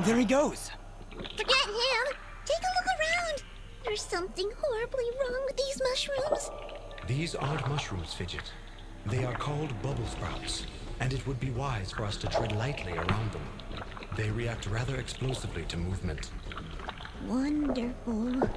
There he goes. Forget him! Take a look around! There's something horribly wrong with these mushrooms. These aren't mushrooms, Fidget. They are called bubble sprouts, and it would be wise for us to tread lightly around them. They react rather explosively to movement. Wonderful.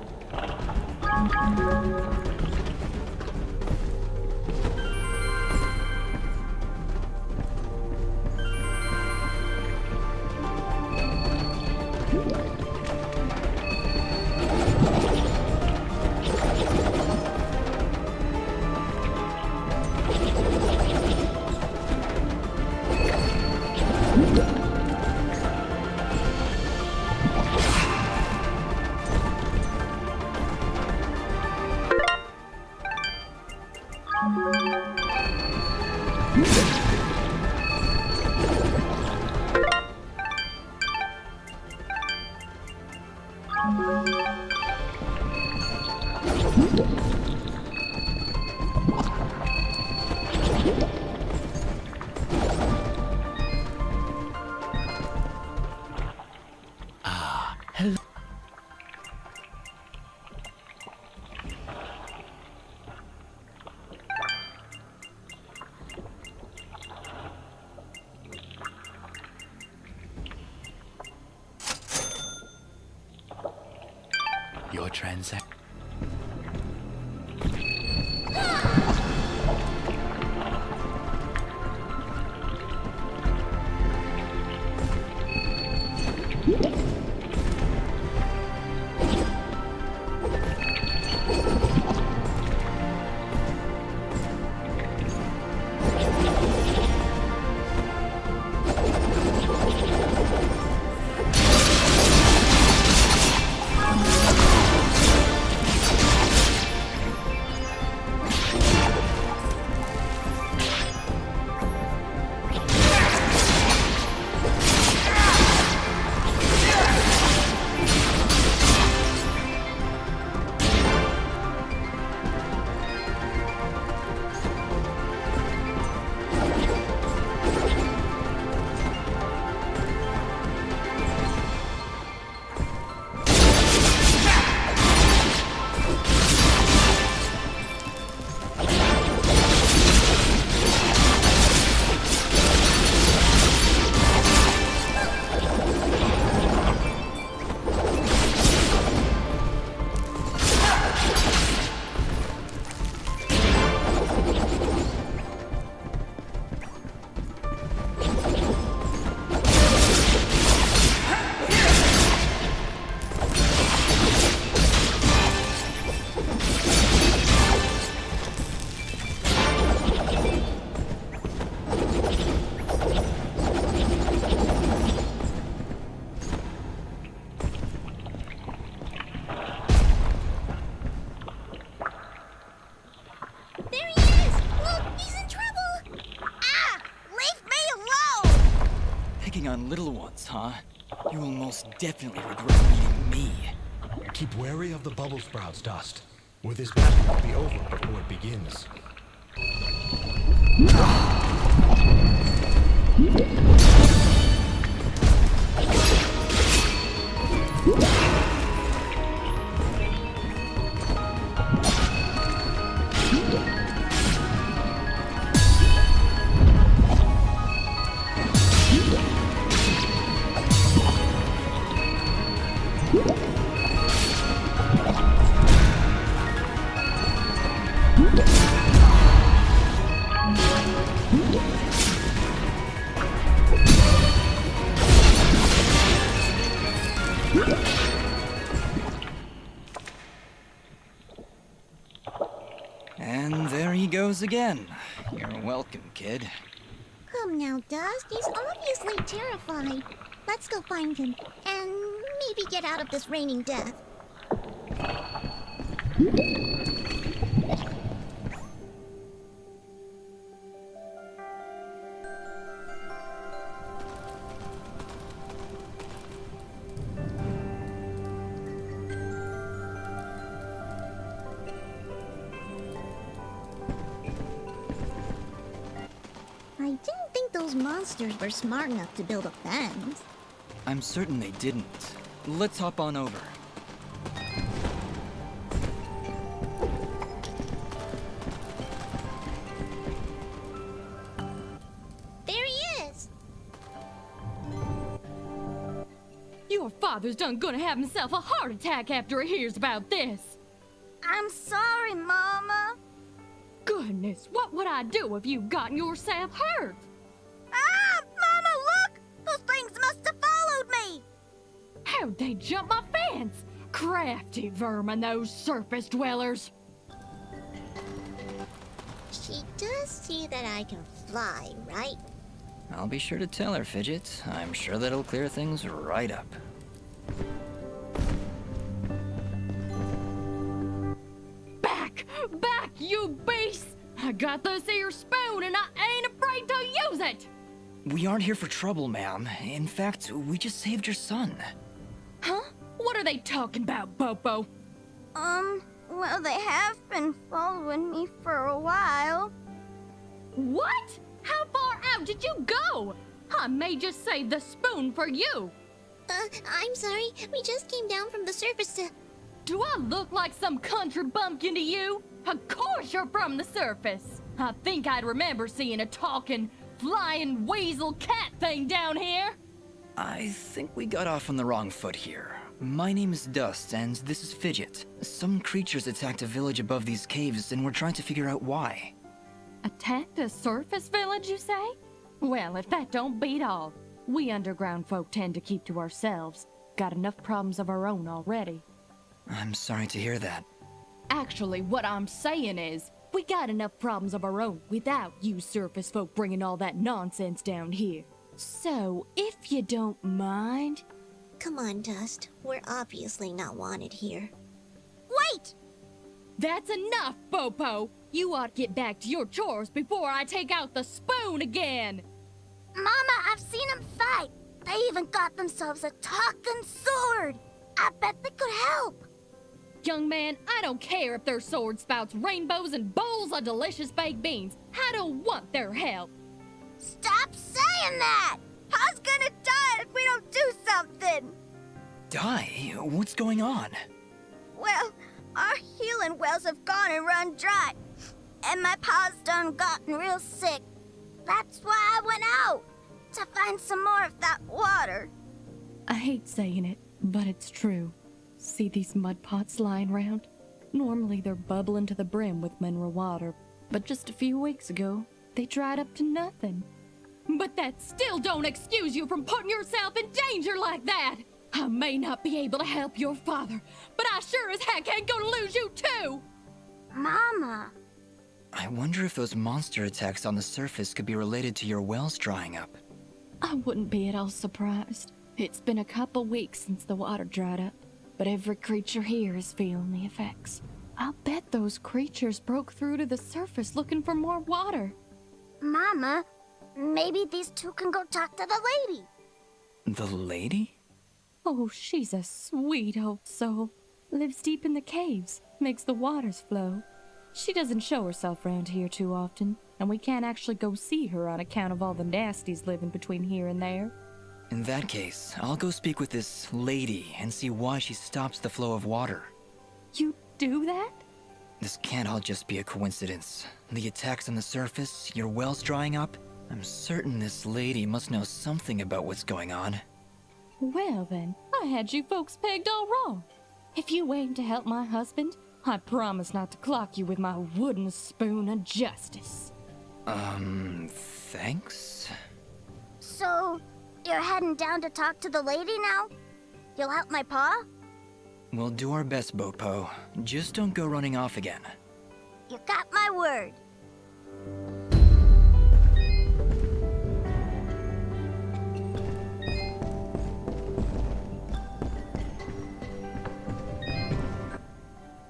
Hello. Your transaction. On little ones, huh? You will most definitely regret meeting me. Keep wary of the bubble sprouts, Dust. Or this battle will be over before it begins. And there he goes again. You're welcome, kid. Come now, Dust. He's obviously terrified. Let's go find him, and maybe get out of this raining death. I didn't think those monsters were smart enough to build a fence. I'm certain they didn't. Let's hop on over. There he is. Your father's done gonna have himself a heart attack after he hears about this. I'm sorry, Mama. Goodness, what would I do if you gotten yourself hurt? Ah, Mama, look! Those things must have followed me. How'd they jump my fence? Crafty vermin, those surface dwellers. She does see that I can fly, right? I'll be sure to tell her, Fidget. I'm sure that'll clear things right up. Back, you beast! I got this here spoon and I ain't afraid to use it! We aren't here for trouble, ma'am. In fact, we just saved your son. Huh? What are they talking about, Bopo? Well, they have been following me for a while. What? How far out did you go? I may just save the spoon for you. I'm sorry. We just came down from the surface to... Do I look like some country bumpkin to you? Of course you're from the surface. I think I'd remember seeing a talking, flying weasel cat thing down here. I think we got off on the wrong foot here. My name is Dust, and this is Fidget. Some creatures attacked a village above these caves, and we're trying to figure out why. Attacked a surface village, you say? Well, if that don't beat all. We underground folk tend to keep to ourselves. Got enough problems of our own already. I'm sorry to hear that. Actually, what I'm saying is, we got enough problems of our own without you surface folk bringing all that nonsense down here. So, if you don't mind... Come on, Dust. We're obviously not wanted here. Wait! That's enough, Bopo! You ought to get back to your chores before I take out the spoon again! Mama, I've seen them fight. They even got themselves a talking sword. I bet they could help. Young man, I don't care if their sword spouts rainbows and bowls of delicious baked beans. I don't want their help. Stop saying that! Pa's gonna die if we don't do something! Die? What's going on? Well, our healing wells have gone and run dry. And my pa's done gotten real sick. That's why I went out, to find some more of that water. I hate saying it, but it's true. See these mud pots lying around? Normally they're bubbling to the brim with mineral water, but just a few weeks ago, they dried up to nothing. But that still don't excuse you from putting yourself in danger like that! I may not be able to help your father, but I sure as heck ain't gonna lose you too! Mama. I wonder if those monster attacks on the surface could be related to your wells drying up. I wouldn't be at all surprised. It's been a couple weeks since the water dried up, but every creature here is feeling the effects. I'll bet those creatures broke through to the surface looking for more water. Mama, maybe these two can go talk to the lady. The lady? Oh, she's a sweet old soul. Lives deep in the caves, makes the waters flow. She doesn't show herself around here too often, and we can't actually go see her on account of all the nasties living between here and there. In that case, I'll go speak with this lady and see why she stops the flow of water. You do that? This can't all just be a coincidence. The attacks on the surface, your wells drying up. I'm certain this lady must know something about what's going on. Well then, I had you folks pegged all wrong. If you aim to help my husband, I promise not to clock you with my wooden spoon of justice. Thanks? So, you're heading down to talk to the lady now? You'll help my pa? We'll do our best, Bopo. Just don't go running off again. You got my word.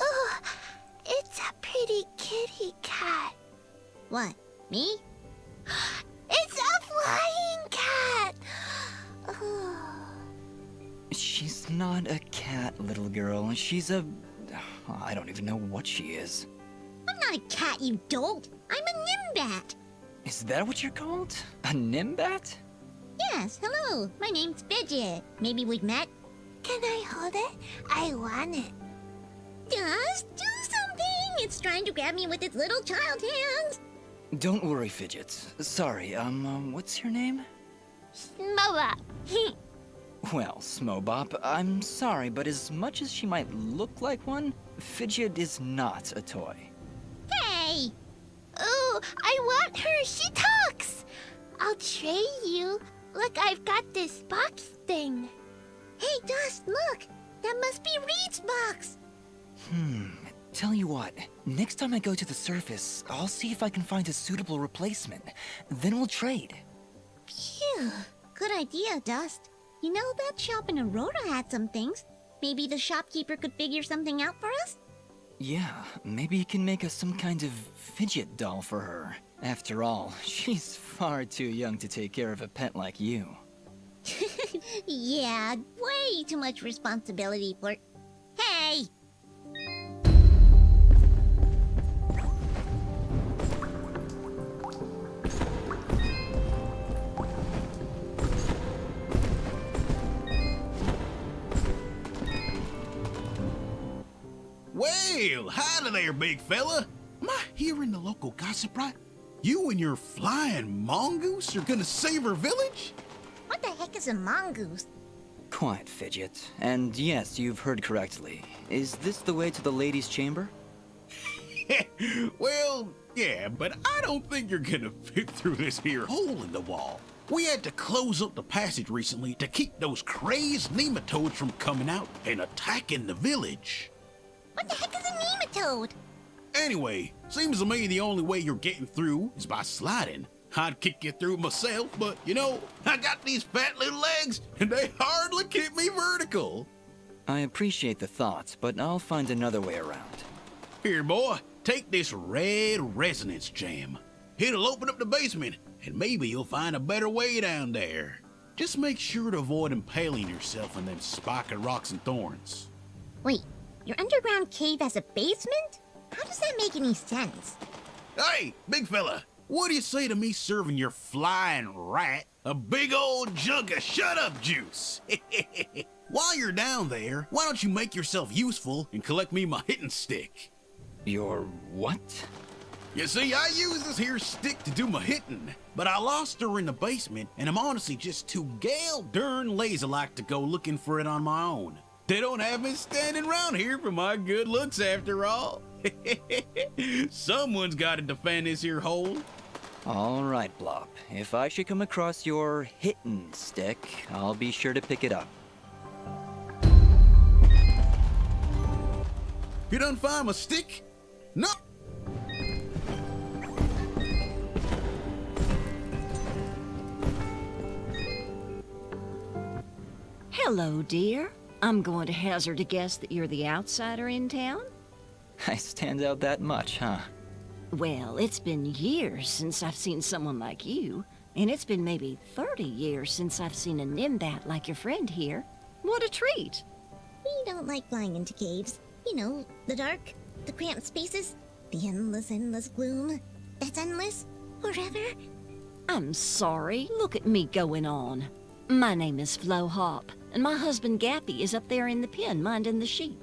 Oh, it's a pretty kitty cat. What, me? It's a flying cat! She's not a cat, little girl. She's a... I don't even know what she is. I'm not a cat, you dolt. I'm a nimbat. Is that what you're called? A nimbat? Yeah, Yes, hello. My name's Fidget. Maybe we've met? Can I hold it? I want it. Just do something! It's trying to grab me with its little child hands. Don't worry, Fidget. Sorry, what's your name? Moa. Well, Smobop, I'm sorry, but as much as she might look like one, Fidget is not a toy. Hey! Ooh, I want her. She talks. I'll trade you. Look, I've got this box thing. Hey, Dust, look! That must be Reed's box! Tell you what, next time I go to the surface, I'll see if I can find a suitable replacement. Then we'll trade. Phew. Good idea, Dust. You know, that shop in Aurora had some things. Maybe the shopkeeper could figure something out for us? Yeah, maybe you can make us some kind of fidget doll for her. After all, she's far too young to take care of a pet like you. Yeah, way too much responsibility for... Hey! Well, howdy there, big fella. Am I hearing the local gossip right? You and your flying mongoose are gonna save our village? What the heck is a mongoose? Quiet, Fidget. And yes, you've heard correctly. Is this the way to the ladies' chamber? Well, yeah, but I don't think you're gonna fit through this here hole in the wall. We had to close up the passage recently to keep those crazed nematodes from coming out and attacking the village. What the heck is a nematode? Anyway, seems to me the only way you're getting through is by sliding. I'd kick you through myself, but you know, I got these fat little legs and they hardly keep me vertical. I appreciate the thought, but I'll find another way around. Here, boy, take this red resonance gem. It'll open up the basement, and maybe you'll find a better way down there. Just make sure to avoid impaling yourself on them spiky rocks and thorns. Wait, your underground cave has a basement? How does that make any sense? Hey, big fella, what do you say to me serving your flying rat a big old jug of shut-up juice? While you're down there, why don't you make yourself useful and collect me my hitting stick? Your what? You see, I use this here stick to do my hitting, but I lost her in the basement, and I'm honestly just too gal darn lazy-like to go looking for it on my own. They don't have me standing around here for my good looks after all. Someone's got to defend this here hole. All right, Blop. If I should come across your hittin' stick, I'll be sure to pick it up. You done find my stick? No. Hello, dear. I'm going to hazard a guess that you're the outsider in town? I stand out that much, huh? Well, it's been years since I've seen someone like you, and it's been maybe 30 years since I've seen a nimbat like your friend here. What a treat! We don't like flying into caves. You know, the dark, the cramped spaces, the endless gloom. That's endless forever. I'm sorry. Look at me going on. My name is Flo Hop, and my husband Gappy is up there in the pen minding the sheep.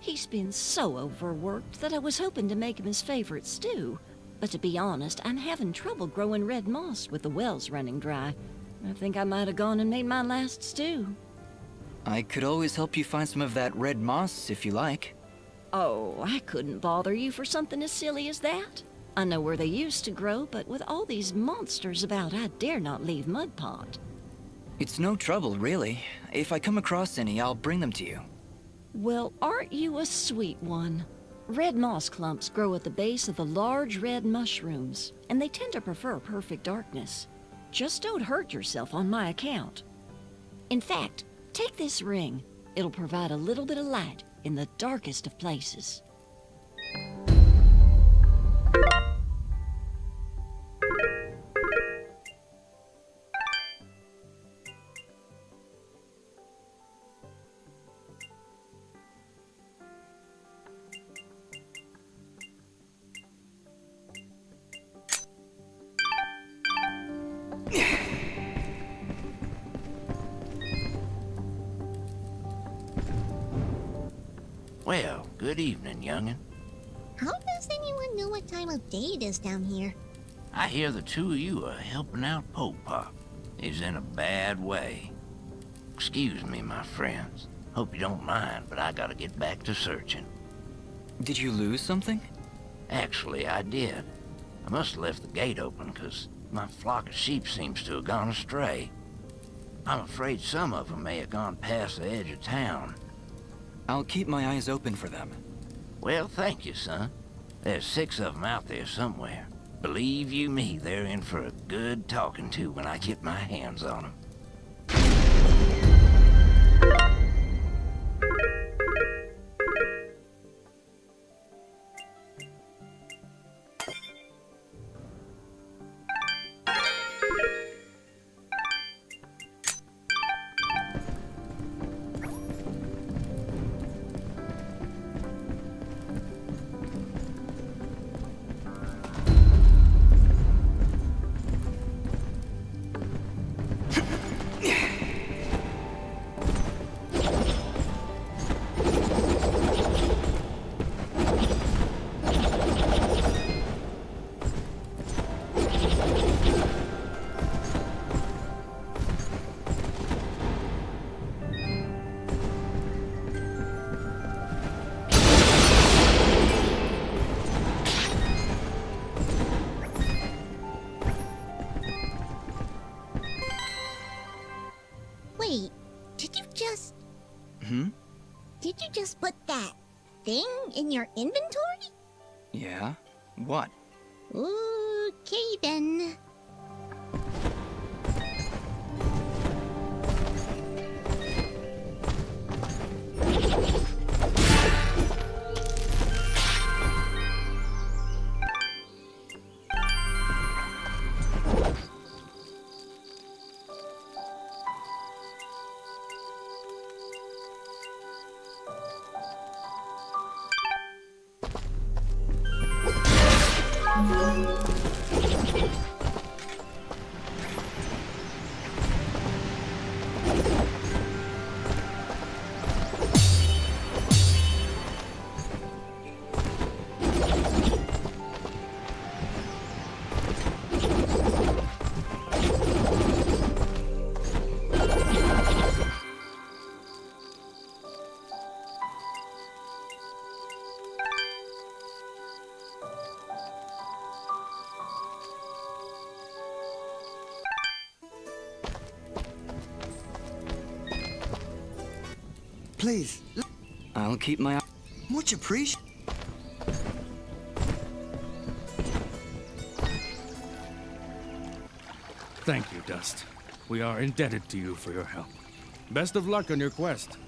He's been so overworked that I was hoping to make him his favorite stew. But to be honest, I'm having trouble growing red moss with the wells running dry. I think I might have gone and made my last stew. I could always help you find some of that red moss if you like. Oh, I couldn't bother you for something as silly as that. I know where they used to grow, but with all these monsters about, I dare not leave Mudpot. It's no trouble, really. If I come across any, I'll bring them to you. Well, aren't you a sweet one? Red moss clumps grow at the base of the large red mushrooms, and they tend to prefer perfect darkness. Just don't hurt yourself on my account. In fact, take this ring. It'll provide a little bit of light in the darkest of places. Well, good evening, youngin'. How does anyone know what time of day it is down here? I hear the two of you are helping out Poke Pop. He's in a bad way. Excuse me, my friends. Hope you don't mind, but I gotta get back to searching. Did you lose something? Actually, I did. I must have left the gate open, 'cause my flock of sheep seems to have gone astray. I'm afraid some of them may have gone past the edge of town. I'll keep my eyes open for them. Well, thank you, son. There's 6 of them out there somewhere. Believe you me, they're in for a good talking to when I get my hands on them. Wait, did you just... Did you just put that thing in your inventory? Yeah? What? Okay then. Please. I'll keep my eye. Much appreciated. Thank you, Dust. We are indebted to you for your help. Best of luck on your quest.